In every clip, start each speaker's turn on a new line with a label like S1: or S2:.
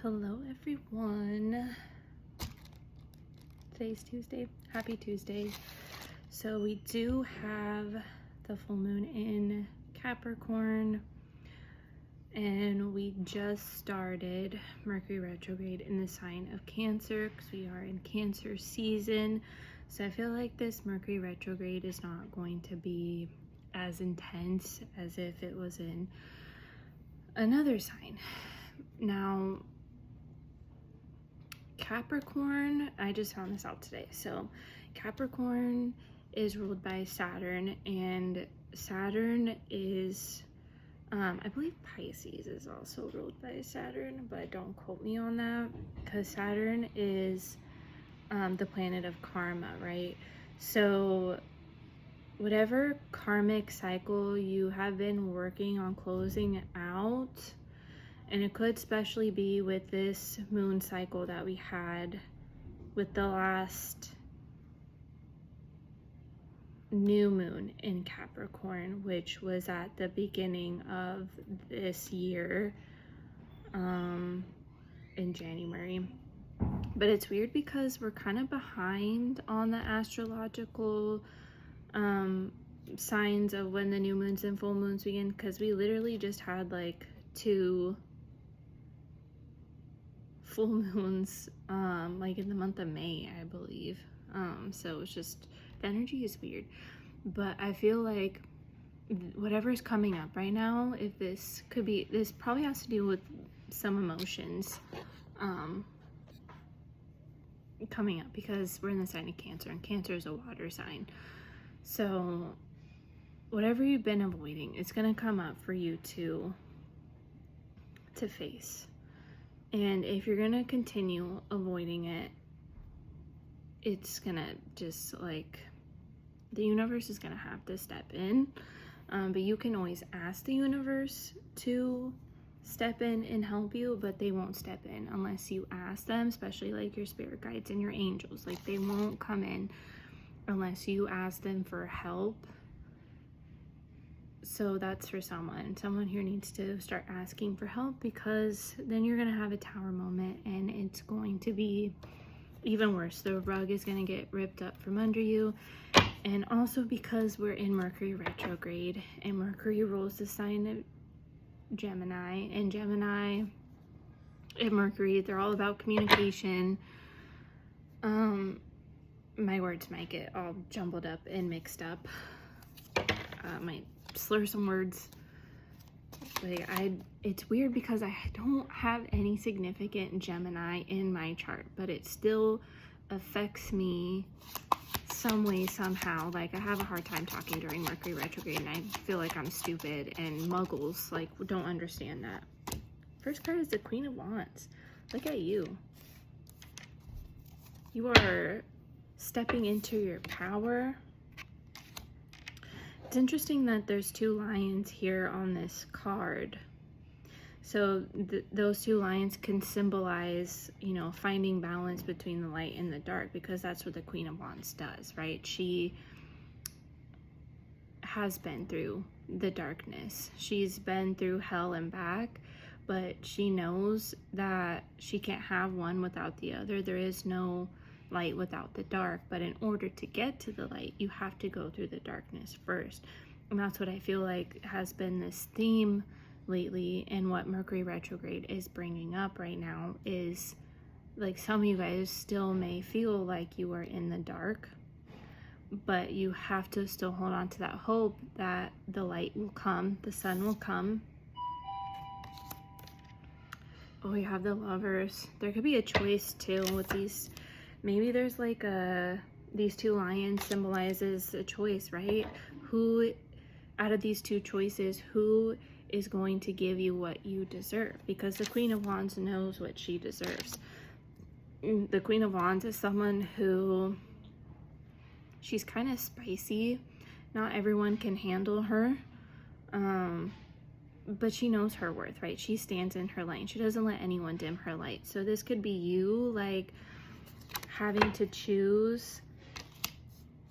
S1: Hello everyone. Today's Tuesday. Happy Tuesday. So we do have the full moon in Capricorn, and we just started Mercury retrograde in the sign of Cancer because we are in Cancer season. So I feel like this Mercury retrograde is not going to be as intense as if it was in another sign. Now, Capricorn, I just found this out today. So Capricorn is ruled by Saturn, and Saturn is, I believe Pisces is also ruled by Saturn, but don't quote me on that, because Saturn is the planet of karma, right? So whatever karmic cycle you have been working on closing out, and it could especially be with this moon cycle that we had with the last new moon in Capricorn, which was at the beginning of this year, in January. But it's weird because we're kind of behind on the astrological signs of when the new moons and full moons begin, because we literally just had like 2 full moons like in the month of May, I believe. So it's just, the energy is weird, but I feel like whatever is coming up right now, if this could be, this probably has to do with some emotions coming up, because we're in the sign of Cancer, and Cancer is a water sign. So whatever you've been avoiding, it's going to come up for you to face. And if you're gonna continue avoiding it, it's gonna just like, the universe is gonna have to step in. But you can always ask the universe to step in and help you, but they won't step in unless you ask them, especially like your spirit guides and your angels. Like, they won't come in unless you ask them for help. So that's for someone here needs to start asking for help, because then you're going to have a tower moment and it's going to be even worse. The rug is going to get ripped up from under you. And also because we're in Mercury retrograde, and Mercury rules the sign of Gemini, and Gemini and Mercury, they're all about communication. My words might get all jumbled up and mixed up. Might slur some words. Like, it's weird because I don't have any significant Gemini in my chart, but it still affects me some way, somehow. Like, I have a hard time talking during Mercury retrograde, and I feel like I'm stupid, and muggles like don't understand that. First card is the Queen of Wands. Look at you. You are stepping into your power. It's interesting that there's 2 lions here on this card. So those 2 lions can symbolize, you know, finding balance between the light and the dark, because that's what the Queen of Wands does, right? She has been through the darkness. She's been through hell and back, but she knows that she can't have one without the other. There is no light without the dark, but in order to get to the light, you have to go through the darkness first. And that's what I feel like has been this theme lately, and what Mercury retrograde is bringing up right now is, like, some of you guys still may feel like you are in the dark, but you have to still hold on to that hope that the light will come, the sun will come. Oh, we have the Lovers. There could be a choice too with these. Maybe there's like these 2 lions symbolizes a choice, right? Who out of these 2 choices, who is going to give you what you deserve? Because the Queen of Wands knows what she deserves. The Queen of Wands is someone who, she's kind of spicy. Not everyone can handle her. But she knows her worth, right? She stands in her lane. She doesn't let anyone dim her light. So this could be you, like, having to choose,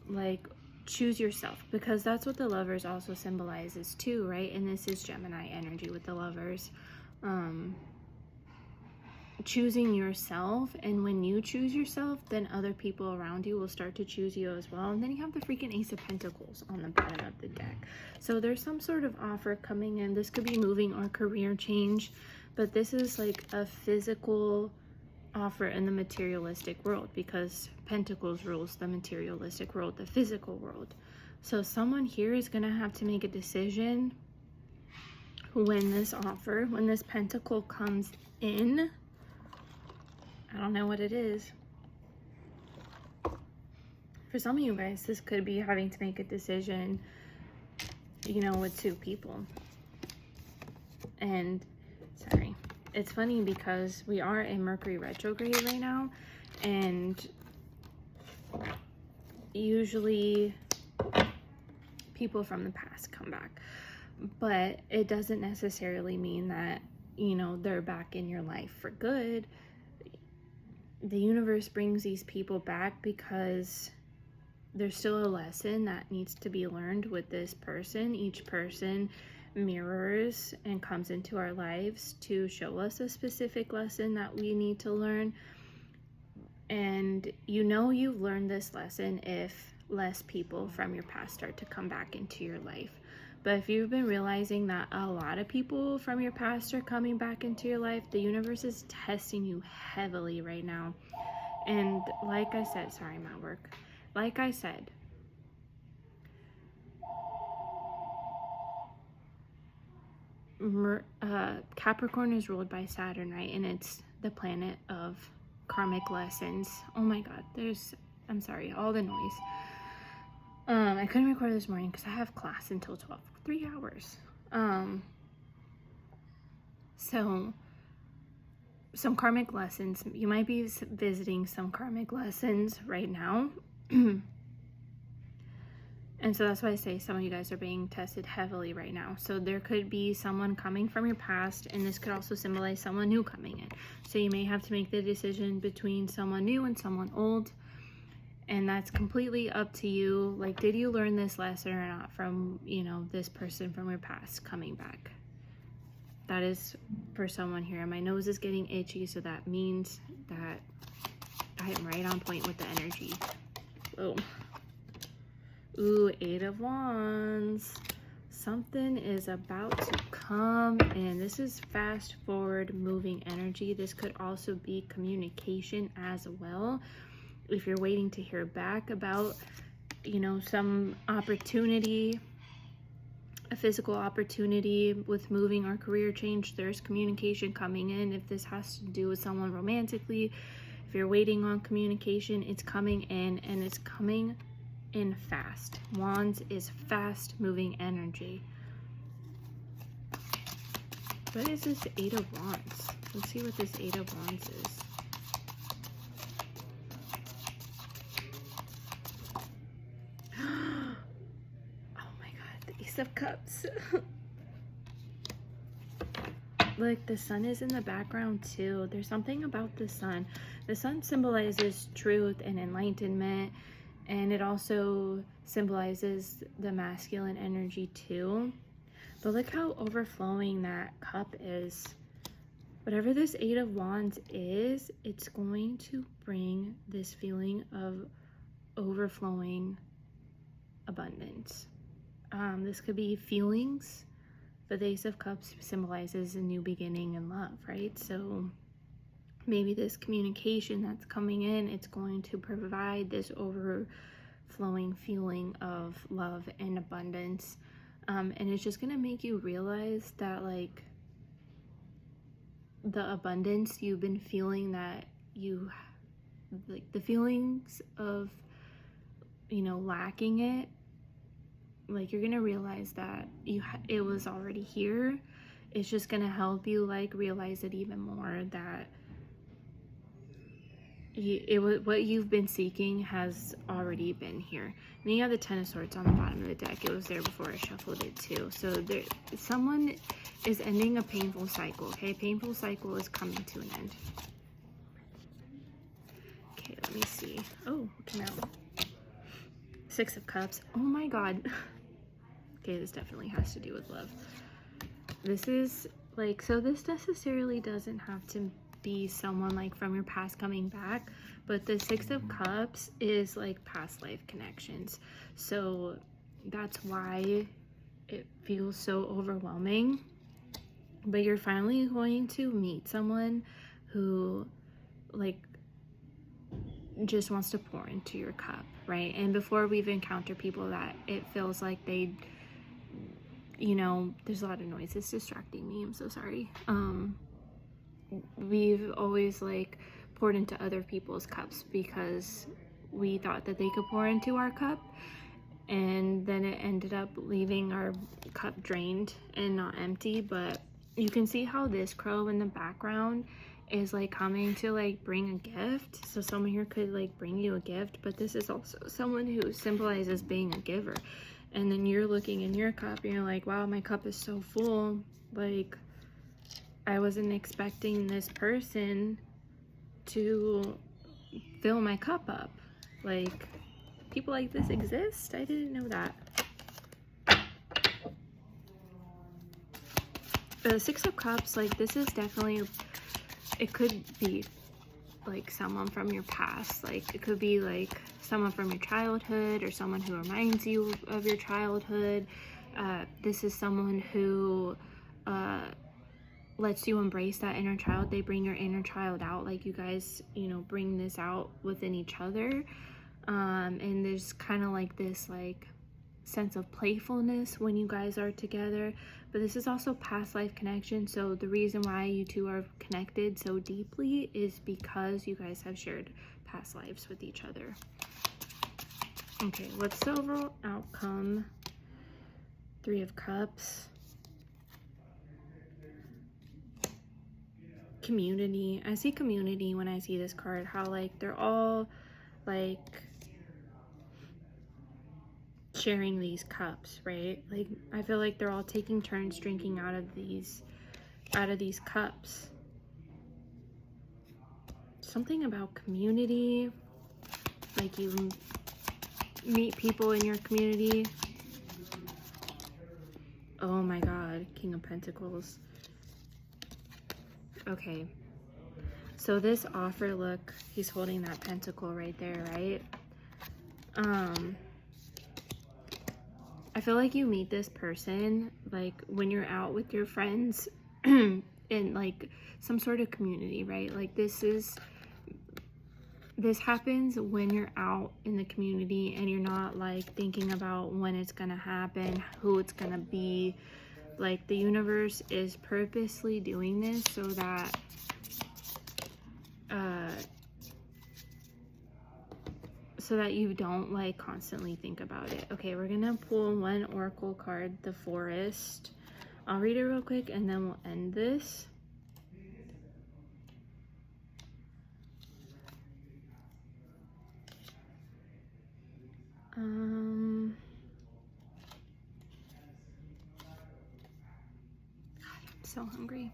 S1: like, choose yourself, because that's what the Lovers also symbolizes too, right? And this is Gemini energy with the Lovers. choosing yourself. And when you choose yourself, then other people around you will start to choose you as well. And then you have the freaking Ace of Pentacles on the bottom of the deck. So there's some sort of offer coming in. This could be moving or career change, but this is like a physical offer in the materialistic world, because Pentacles rules the materialistic world, the physical world. So someone here is going to have to make a decision when this offer, when this Pentacle comes in. I don't know what it is. For some of you guys, this could be having to make a decision, you know, with two people. And sorry, it's funny because we are in Mercury retrograde right now, and usually people from the past come back, but it doesn't necessarily mean that, you know, they're back in your life for good. The universe brings these people back because there's still a lesson that needs to be learned with this person. Each person mirrors and comes into our lives to show us a specific lesson that we need to learn. And you know you've learned this lesson if less people from your past start to come back into your life. But if you've been realizing that a lot of people from your past are coming back into your life, the universe is testing you heavily right now. And like I said, sorry, I'm at work. Like I said, Capricorn is ruled by Saturn, right? And it's the planet of karmic lessons. Oh my God, I'm sorry, all the noise. I couldn't record this morning because I have class until 12, 3 hours. So some karmic lessons, you might be visiting some karmic lessons right now. And so that's why I say some of you guys are being tested heavily right now. So there could be someone coming from your past, and this could also symbolize someone new coming in. So you may have to make the decision between someone new and someone old. And that's completely up to you. Like, did you learn this lesson or not from, you know, this person from your past coming back? That is for someone here. My nose is getting itchy, so that means that I am right on point with the energy. Boom. Ooh, 8 of Wands. Something is about to come in. This is fast forward moving energy. This could also be communication as well. If you're waiting to hear back about, you know, some opportunity, a physical opportunity with moving or career change, there's communication coming in. If this has to do with someone romantically, if you're waiting on communication, it's coming in, and it's coming in fast. Wands is fast moving energy. What is this 8 of Wands? Let's see what this 8 of Wands is. Of Cups. Look, the sun is in the background too. There's something about the sun. The sun symbolizes truth and enlightenment, and it also symbolizes the masculine energy too. But look how overflowing that cup is. Whatever this 8 of Wands is, it's going to bring this feeling of overflowing abundance. This could be feelings, but the Ace of Cups symbolizes a new beginning in love, right? So maybe this communication that's coming in, it's going to provide this overflowing feeling of love and abundance. And it's just going to make you realize that, like, the abundance you've been feeling, that you, like, the feelings of, you know, lacking it, like, you're gonna realize that it was already here. It's just gonna help you, like, realize it even more, that what you've been seeking has already been here. And then you have the 10 of Swords on the bottom of the deck. It was there before I shuffled it too. So someone is ending a painful cycle, okay? Painful cycle is coming to an end. Okay, let me see. Oh, what came out? 6 of Cups. Oh my God. Okay, this definitely has to do with love. This is like, so this necessarily doesn't have to be someone like from your past coming back, but the Six of Cups is like past life connections. So that's why it feels so overwhelming. But you're finally going to meet someone who like just wants to pour into your cup, right? And before we've encountered people that it feels like they, you know, there's a lot of noise, it's distracting me, I'm so sorry. We've always like poured into other people's cups because we thought that they could pour into our cup, and then it ended up leaving our cup drained and not empty. But you can see how this crow in the background is like coming to like bring a gift. So someone here could like bring you a gift, but this is also someone who symbolizes being a giver. And then you're looking in your cup and you're like, wow, my cup is so full. Like, I wasn't expecting this person to fill my cup up. Like, people like this exist? I didn't know that. The Six of Cups, like, this is definitely, it could be like someone from your past. Like, it could be like someone from your childhood or someone who reminds you of your childhood. This is someone who lets you embrace that inner child. They bring your inner child out. Like, you guys, you know, bring this out within each other. And there's kind of like this like sense of playfulness when you guys are together. But this is also past life connection. So the reason why you two are connected so deeply is because you guys have shared past lives with each other. Okay, what's the overall outcome? Three of Cups. Community. I see community when I see this card. How like they're all like sharing these cups, right? Like, I feel like they're all taking turns drinking out of these cups. Something about community, like you meet people in your community. Oh my God, King of Pentacles. Okay, so this offer, look, he's holding that pentacle right there, right? I feel like you meet this person like when you're out with your friends in like some sort of community, right? Like this happens when you're out in the community and you're not like thinking about when it's gonna happen, who it's gonna be. Like, the universe is purposely doing this so that you don't like constantly think about it. Okay, we're gonna pull one oracle card, the Forest. I'll read it real quick and then we'll end this. God, I'm so hungry.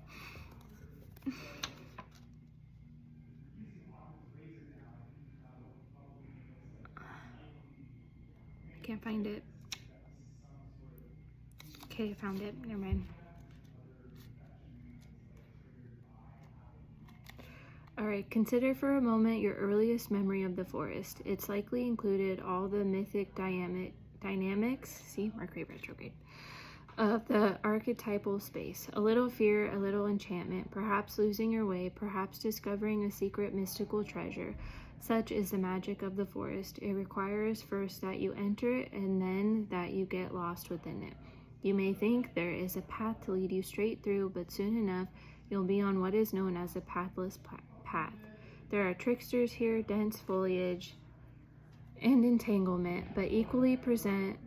S1: Can't find it. Okay, I found it. Never mind. Alright, consider for a moment your earliest memory of the forest. It's likely included all the mythic dynamics, see, Mercury retrograde, of the archetypal space. A little fear, a little enchantment, perhaps losing your way, perhaps discovering a secret mystical treasure. Such is the magic of the forest. It requires first that you enter it and then that you get lost within it. You may think there is a path to lead you straight through, but soon enough you'll be on what is known as a pathless path. There are tricksters here, dense foliage, and entanglement, but equally present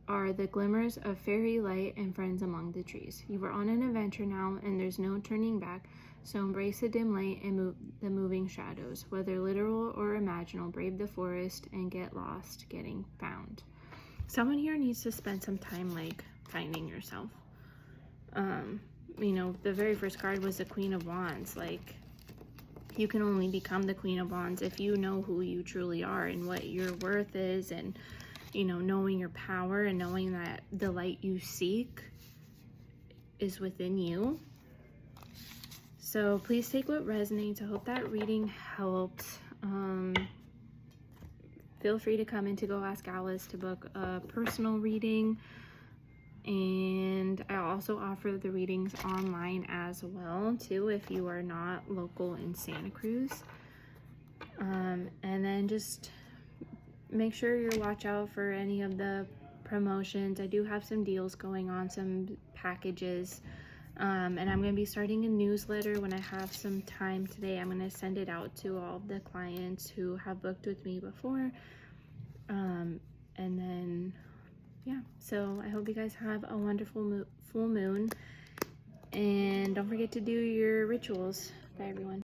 S1: are the glimmers of fairy light and friends among the trees. You are on an adventure now, and there's no turning back, so embrace the dim light and the moving shadows. Whether literal or imaginal, brave the forest and get lost getting found. Someone here needs to spend some time like finding yourself. You know, the very first card was the Queen of Wands. Like, you can only become the Queen of Wands if you know who you truly are and what your worth is, and, you know, knowing your power and knowing that the light you seek is within you. So please take what resonates. I hope that reading helped. Feel free to come in to Go Ask Alice to book a personal reading. And I also offer the readings online as well too if you are not local in Santa Cruz. And then just make sure you watch out for any of the promotions. I do have some deals going on, some packages. And I'm going to be starting a newsletter when I have some time today. I'm going to send it out to all the clients who have booked with me before. And then, yeah, so I hope you guys have a wonderful full moon. And don't forget to do your rituals. Bye, everyone.